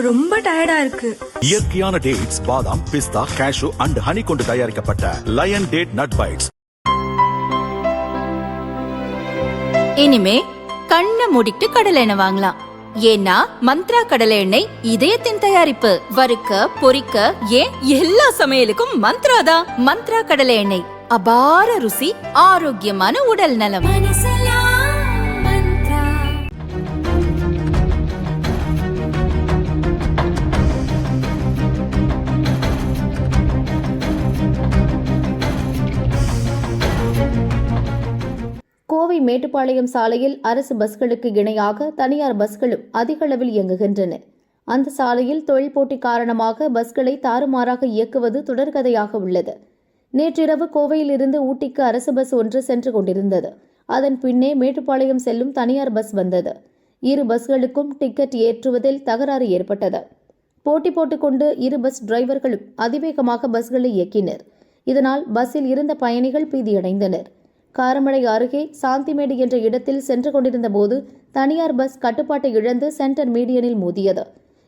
ரொம்ப டயர்டா இருக்கு. இயற்கையான டேட்ஸ், பாதாம், பிஸ்தா, கேஷு அண்ட் ஹனி கொண்டு தயாரிக்கப்பட்ட லயன் டேட் நட் பைட்ஸ். இனிமே கண்ணை மூடிட்டு கடலை எண்ணெய் வாங்கலாம். ஏன்னா மந்த்ரா கடலை எண்ணெய் இதயத்தின் தயாரிப்பு. வறுக்க, பொரிக்க, ஏன் எல்லா சமையலுக்கும் மந்த்ரா தான். மந்த்ரா கடலை எண்ணெய், அபார ருசி, ஆரோக்கியமான உடல் நலம். கோவை மேட்டுப்பாளையம் சாலையில் அரசு பஸ்களுக்கு இணையாக தனியார் பஸ்களும் அதிக அளவில் இயங்குகின்றன. அந்த சாலையில் தொழில் போட்டி காரணமாக பஸ்களை தாறுமாறாக இயக்குவது தொடர்கதையாக உள்ளது. நேற்றிரவு கோவையில் இருந்து ஊட்டிக்கு அரசு பஸ் ஒன்று சென்று கொண்டிருந்தது. அதன் பின்னே மேட்டுப்பாளையம் செல்லும் தனியார் பஸ் வந்தது. இரு பஸ்களுக்கும் டிக்கெட் ஏற்றுவதில் தகராறு ஏற்பட்டது. போட்டி போட்டுக்கொண்டு இரு பஸ் டிரைவர்களும் அதிவேகமாக பஸ்களை இயக்கினர். இதனால் பஸ்ஸில் இருந்த பயணிகள் பீதியடைந்தனர். காரமடை அருகே சாந்திமேடு என்ற இடத்தில் சென்று கொண்டிருந்த போது தனியார் பஸ் கட்டுப்பாட்டை இழந்து சென்டர் மீடியனில் மோதியது.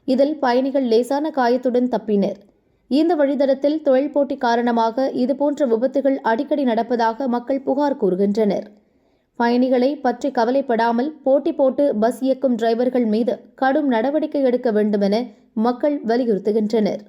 இதில் பயணிகள் லேசான காயத்துடன் தப்பினர். இந்த வழித்தடத்தில் தொழில் போட்டி காரணமாக இதுபோன்ற விபத்துகள் அடிக்கடி நடப்பதாக மக்கள் புகார் கூறுகின்றனர். பயணிகளை பற்றி கவலைப்படாமல் போட்டி போட்டு பஸ் இயக்கும் டிரைவர்கள் மீது கடும் நடவடிக்கை எடுக்க வேண்டுமென மக்கள் வலியுறுத்துகின்றனர்.